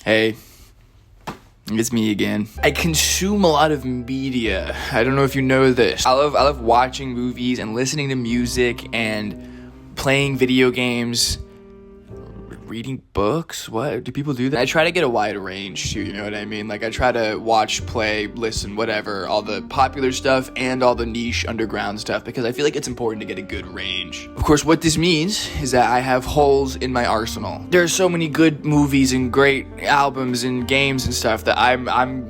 Hey, it's me again. I consume a lot of media. I don't know if you know this. I love watching movies and listening to music and playing video games. Reading books? What? Do people do that? I try to get a wide range too, you know what I mean? Like I try to watch, play, listen, whatever, all the popular stuff and all the niche underground stuff because I feel like it's important to get a good range. Of course, what this means is that I have holes in my arsenal. There are so many good movies and great albums and games and stuff that I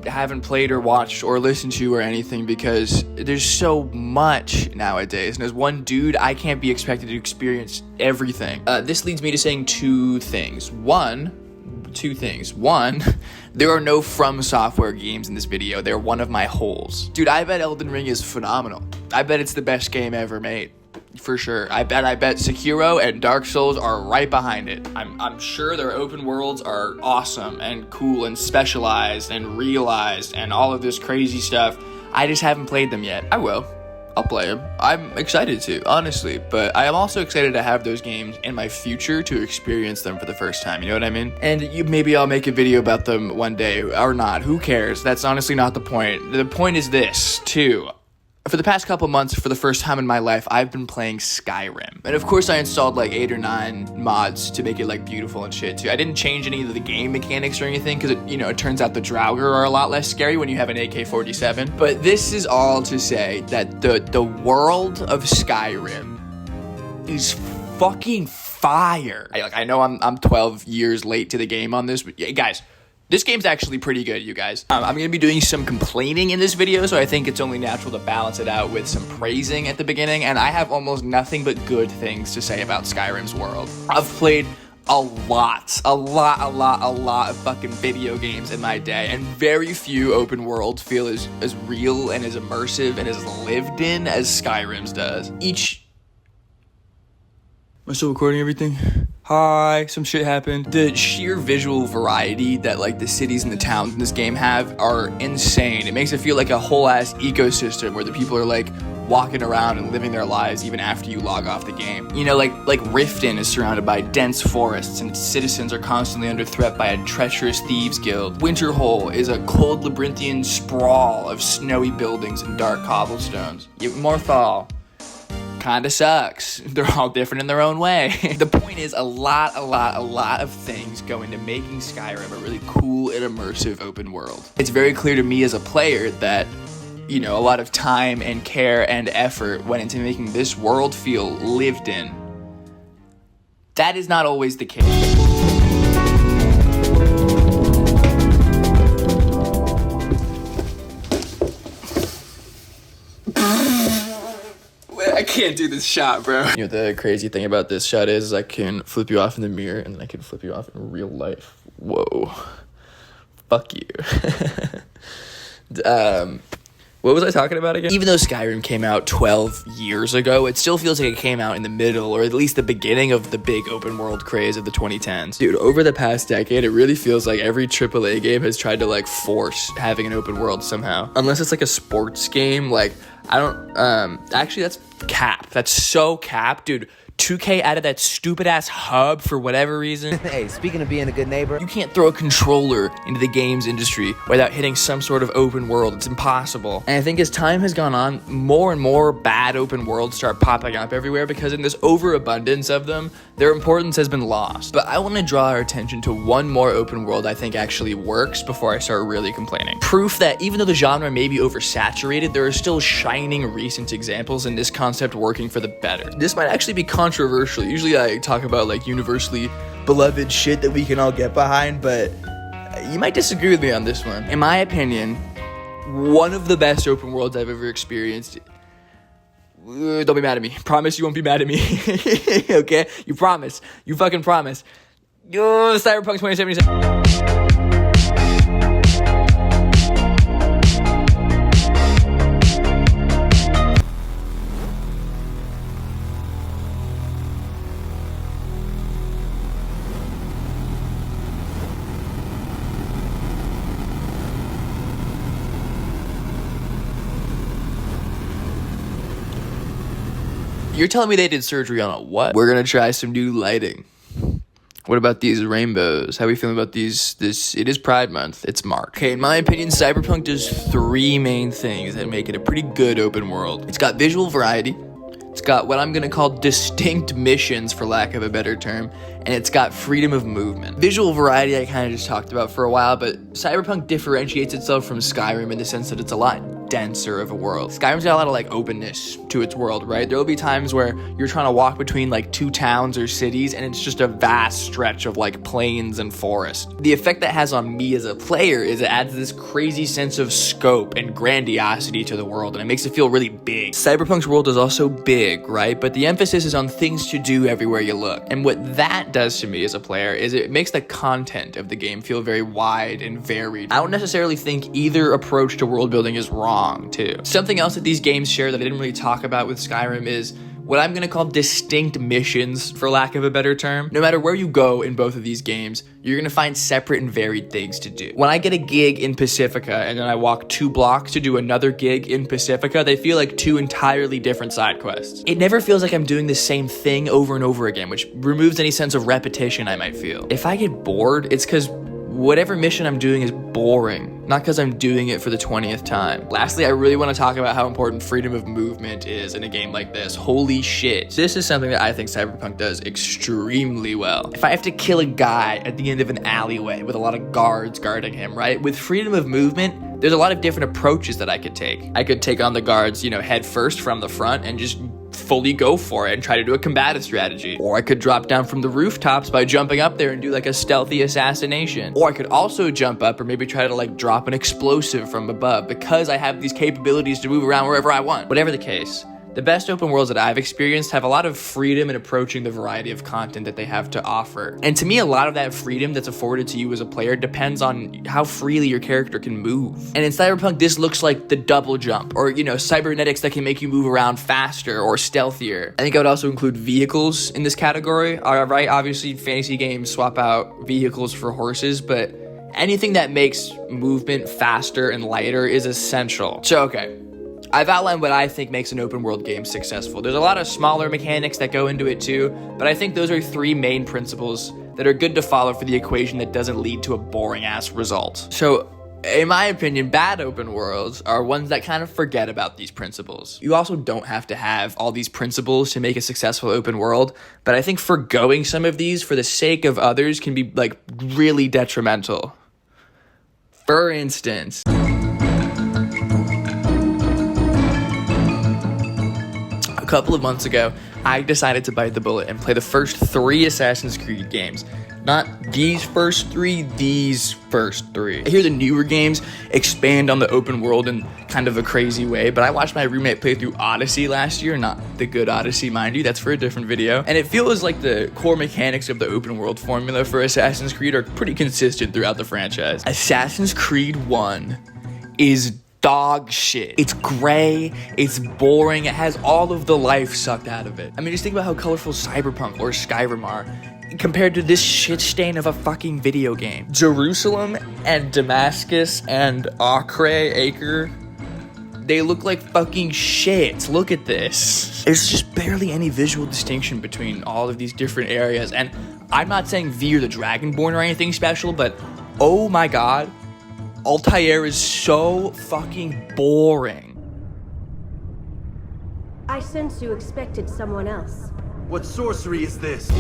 haven't played or watched or listened to or anything because there's so much nowadays. And as one dude, I can't be expected to experience everything. This leads me to saying two things. One, there are no From Software games in this video. They're one of my holes. Dude, I bet Elden Ring is phenomenal. I bet it's the best game ever made. For sure. I bet Sekiro and Dark Souls are right behind it. I'm sure their open worlds are awesome and cool and specialized and realized and all of this crazy stuff. I just haven't played them yet. I will. I'll play them. I'm excited to, honestly, but I am also excited to have those games in my future to experience them for the first time, you know what I mean? And maybe I'll make a video about them one day, or not, who cares? That's honestly not the point. The point is this, too. For the past couple months, for the first time in my life, I've been playing Skyrim. And of course I installed like 8 or 9 mods to make it like beautiful and shit too. I didn't change any of the game mechanics or anything because it turns out the Draugr are a lot less scary when you have an AK-47. But this is all to say that the world of Skyrim is fucking fire. I know I'm 12 years late to the game on this, but yeah, guys, this game's actually pretty good, you guys. I'm going to be doing some complaining in this video, so I think it's only natural to balance it out with some praising at the beginning, and I have almost nothing but good things to say about Skyrim's world. I've played a lot of fucking video games in my day, and very few open worlds feel as real and as immersive and as lived in as Skyrim's does. Am I still recording everything? Hi, some shit happened. The sheer visual variety that like the cities and the towns in this game have are insane. It makes it feel like a whole ass ecosystem where the people are like walking around and living their lives even after you log off the game. You know, like Riften is surrounded by dense forests and its citizens are constantly under threat by a treacherous thieves guild. Winterhold is a cold labyrinthian sprawl of snowy buildings and dark cobblestones. Morthal kinda sucks. They're all different in their own way. The point is a lot of things go into making Skyrim a really cool and immersive open world. It's very clear to me as a player that, a lot of time and care and effort went into making this world feel lived in. That is not always the case. I can't do this shot, bro. The crazy thing about this shot is I can flip you off in the mirror and then I can flip you off in real life. Whoa. Fuck you. What was I talking about again? Even though Skyrim came out 12 years ago, it still feels like it came out in the middle, or at least the beginning of the big open world craze of the 2010s. Dude, over the past decade, it really feels like every AAA game has tried to force having an open world somehow. Unless it's a sports game, actually that's cap. That's so cap, dude. 2K added that stupid ass hub for whatever reason. Hey, speaking of being a good neighbor, you can't throw a controller into the games industry without hitting some sort of open world. It's impossible. And I think as time has gone on, more and more bad open worlds start popping up everywhere because in this overabundance of them, their importance has been lost. But I want to draw our attention to one more open world I think actually works before I start really complaining. Proof that even though the genre may be oversaturated, there are still shining recent examples in this concept working for the better. This might actually be controversial. Usually I talk about universally beloved shit that we can all get behind, but you might disagree with me on this one. In my opinion, one of the best open worlds I've ever experienced. Don't be mad at me. Promise you won't be mad at me. Okay? You promise. You fucking promise. Cyberpunk 2077. You're telling me they did surgery on a what? We're gonna try some new lighting. What about these rainbows? How are we feeling about these? It is Pride Month. It's March. Okay, in my opinion, Cyberpunk does three main things that make it a pretty good open world. It's got visual variety. It's got what I'm gonna call distinct missions, for lack of a better term, and it's got freedom of movement. Visual variety I kind of just talked about for a while, but Cyberpunk differentiates itself from Skyrim in the sense that it's a lot denser of a world. Skyrim's got a lot of like openness to its world, right? There will be times where you're trying to walk between like two towns or cities and it's just a vast stretch of like plains and forest. The effect that has on me as a player is it adds this crazy sense of scope and grandiosity to the world, and it makes it feel really big. Cyberpunk's world is also big, right? But the emphasis is on things to do everywhere you look. And what that does to me as a player is it makes the content of the game feel very wide and varied. I don't necessarily think either approach to world building is wrong too. Something else that these games share that I didn't really talk about with Skyrim is what I'm gonna call distinct missions, for lack of a better term. No matter where you go in both of these games, you're gonna find separate and varied things to do. When I get a gig in Pacifica and then I walk 2 blocks to do another gig in Pacifica, they feel like 2 entirely different side quests. It never feels like I'm doing the same thing over and over again, which removes any sense of repetition I might feel. If I get bored, it's because whatever mission I'm doing is boring, not because I'm doing it for the 20th time. Lastly, I really want to talk about how important freedom of movement is in a game like this. Holy shit. This is something that I think Cyberpunk does extremely well. If I have to kill a guy at the end of an alleyway with a lot of guards guarding him, right? With freedom of movement, there's a lot of different approaches that I could take. I could take on the guards, head first from the front and just fully go for it and try to do a combative strategy. Or I could drop down from the rooftops by jumping up there and do like a stealthy assassination. Or I could also jump up or maybe try to like drop an explosive from above because I have these capabilities to move around wherever I want. Whatever the case, the best open worlds that I've experienced have a lot of freedom in approaching the variety of content that they have to offer. And to me, a lot of that freedom that's afforded to you as a player depends on how freely your character can move. And in Cyberpunk, this looks like the double jump or, cybernetics that can make you move around faster or stealthier. I think I would also include vehicles in this category. All right, obviously fantasy games swap out vehicles for horses, but anything that makes movement faster and lighter is essential. So, okay, I've outlined what I think makes an open world game successful. There's a lot of smaller mechanics that go into it too, but I think those are 3 main principles that are good to follow for the equation that doesn't lead to a boring ass result. So, in my opinion, bad open worlds are ones that kind of forget about these principles. You also don't have to have all these principles to make a successful open world, but I think forgoing some of these for the sake of others can be like really detrimental. For instance, a couple of months ago, I decided to bite the bullet and play the first 3 Assassin's Creed games. Not these first 3, these first 3. I hear the newer games expand on the open world in kind of a crazy way, but I watched my roommate play through Odyssey last year, not the good Odyssey, mind you, that's for a different video, and it feels like the core mechanics of the open world formula for Assassin's Creed are pretty consistent throughout the franchise. Assassin's Creed 1 is dog shit. It's gray, it's boring, it has all of the life sucked out of it. I mean, just think about how colorful Cyberpunk or Skyrim are compared to this shit stain of a fucking video game. Jerusalem and Damascus and Acre, they look like fucking shit. Look at this. There's just barely any visual distinction between all of these different areas, and I'm not saying V or the Dragonborn or anything special, but oh my god, Altair is so fucking boring. I sense you expected someone else. What sorcery is this?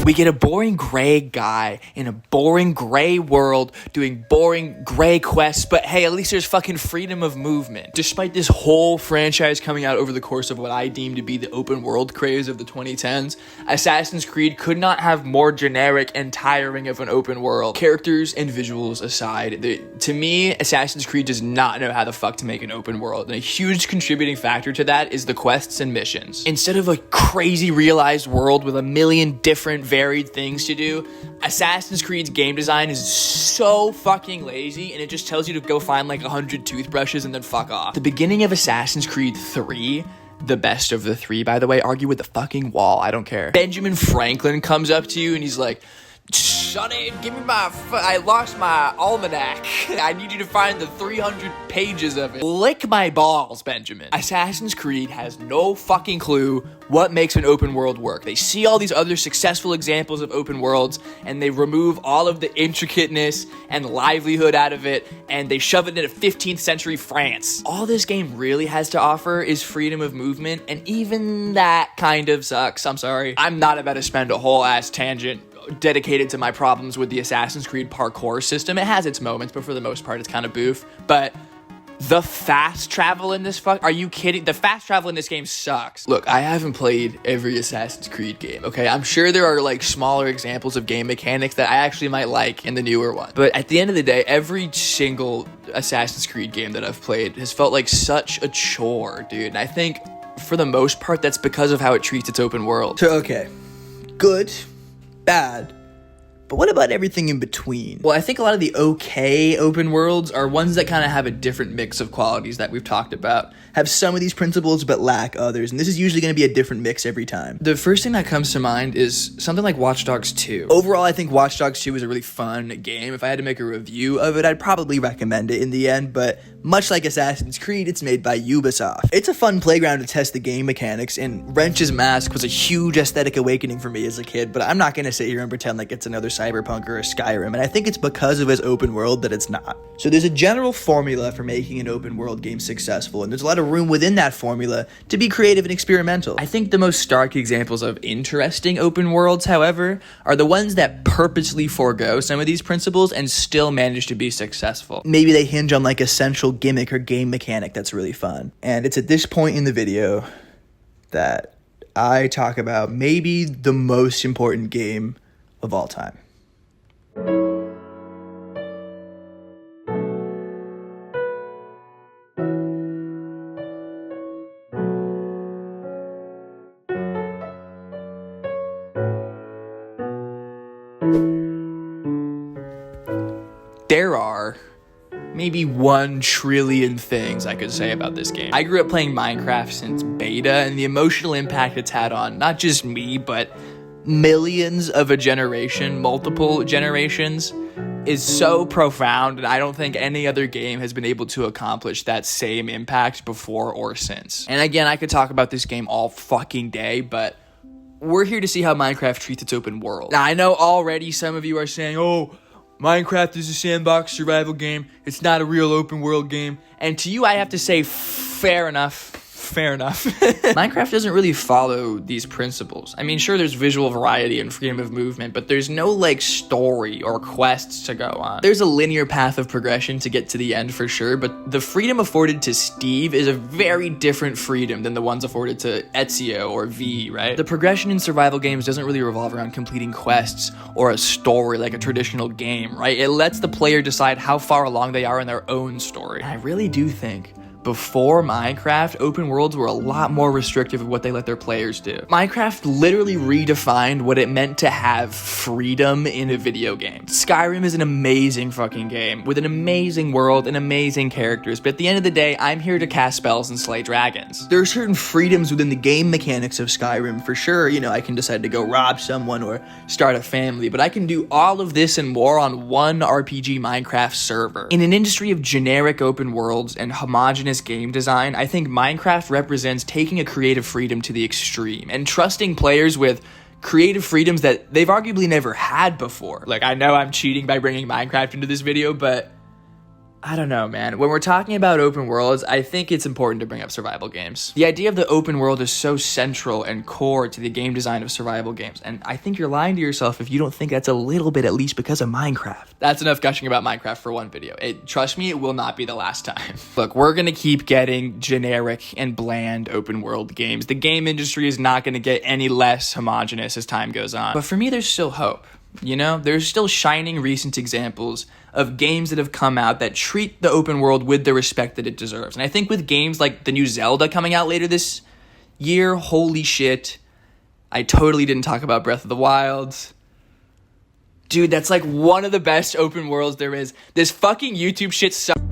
We get a boring gray guy in a boring gray world doing boring gray quests, but hey, at least there's fucking freedom of movement. Despite this whole franchise coming out over the course of what I deem to be the open world craze of the 2010s, Assassin's Creed could not have more generic and tiring of an open world. Characters and visuals aside, to me, Assassin's Creed does not know how the fuck to make an open world, and a huge contributing factor to that is the quests and missions. Instead of a crazy realized world with a million different varied things to do, Assassin's Creed's game design is so fucking lazy, and it just tells you to go find like 100 toothbrushes and then fuck off. The beginning of Assassin's Creed 3, the best of the 3, by the way, argue with the fucking wall, I don't care. Benjamin Franklin comes up to you and he's like, Sonny, give me I lost my almanac. I need you to find the 300 pages of it. Lick my balls, Benjamin. Assassin's Creed has no fucking clue what makes an open world work. They see all these other successful examples of open worlds, and they remove all of the intricateness and livelihood out of it, and they shove it into 15th century France. All this game really has to offer is freedom of movement, and even that kind of sucks. I'm sorry. I'm not about to spend a whole ass tangent dedicated to my problems with the Assassin's Creed parkour system. It has its moments, but for the most part, it's kind of boof. But the fast travel in this are you kidding? The fast travel in this game sucks. Look, I haven't played every Assassin's Creed game, okay? I'm sure there are like smaller examples of game mechanics that I actually might like in the newer one. But at the end of the day, every single Assassin's Creed game that I've played has felt like such a chore, dude. And I think for the most part, that's because of how it treats its open world. So, okay, good, bad, but what about everything in between? Well, I think a lot of the okay open worlds are ones that kind of have a different mix of qualities that we've talked about. Have some of these principles but lack others, and this is usually going to be a different mix every time. The first thing that comes to mind is something like Watch Dogs 2. Overall, I think Watch Dogs 2 is a really fun game. If I had to make a review of it, I'd probably recommend it in the end, but much like Assassin's Creed, it's made by Ubisoft. It's a fun playground to test the game mechanics, and Wrench's Mask was a huge aesthetic awakening for me as a kid, but I'm not going to sit here and pretend like it's another Cyberpunk or a Skyrim, and I think it's because of its open world that it's not. So there's a general formula for making an open world game successful, and there's a lot of room within that formula to be creative and experimental. I think the most stark examples of interesting open worlds, however, are the ones that purposely forego some of these principles and still manage to be successful. Maybe they hinge on like a central gimmick or game mechanic that's really fun. And it's at this point in the video that I talk about maybe the most important game of all time. There are maybe 1 trillion things I could say about this game. I grew up playing Minecraft since beta, and the emotional impact it's had on not just me, but millions of a generation, multiple generations, is so profound, and I don't think any other game has been able to accomplish that same impact before or since. And again, I could talk about this game all fucking day, but we're here to see how Minecraft treats its open world. Now, I know already some of you are saying, oh, Minecraft is a sandbox survival game. It's not a real open world game. And to you, I have to say, fair enough. Fair enough. Minecraft doesn't really follow these principles. I mean, sure, there's visual variety and freedom of movement, but there's no, like, story or quests to go on. There's a linear path of progression to get to the end for sure, but the freedom afforded to Steve is a very different freedom than the ones afforded to Ezio or V, right? The progression in survival games doesn't really revolve around completing quests or a story like a traditional game, right? It lets the player decide how far along they are in their own story. And I really do think before Minecraft, open worlds were a lot more restrictive of what they let their players do. Minecraft literally redefined what it meant to have freedom in a video game. Skyrim is an amazing fucking game with an amazing world and amazing characters, but at the end of the day, I'm here to cast spells and slay dragons. There are certain freedoms within the game mechanics of Skyrim, for sure. You know, I can decide to go rob someone or start a family, but I can do all of this and more on one RPG Minecraft server. In an industry of generic open worlds and homogenous game design, I think Minecraft represents taking a creative freedom to the extreme and trusting players with creative freedoms that they've arguably never had before. Like, I know I'm cheating by bringing Minecraft into this video, but I don't know, man. When we're talking about open worlds, I think it's important to bring up survival games. The idea of the open world is so central and core to the game design of survival games, and I think you're lying to yourself if you don't think that's a little bit at least because of Minecraft. That's enough gushing about Minecraft for one video. Trust me, it will not be the last time. Look, we're gonna keep getting generic and bland open world games. The game industry is not gonna get any less homogenous as time goes on. But for me, there's still hope. You know, there's still shining recent examples of games that have come out that treat the open world with the respect that it deserves. And I think with games like the new Zelda coming out later this year, holy shit, I totally didn't talk about Breath of the Wild. Dude, that's like one of the best open worlds there is. This fucking YouTube shit sucks.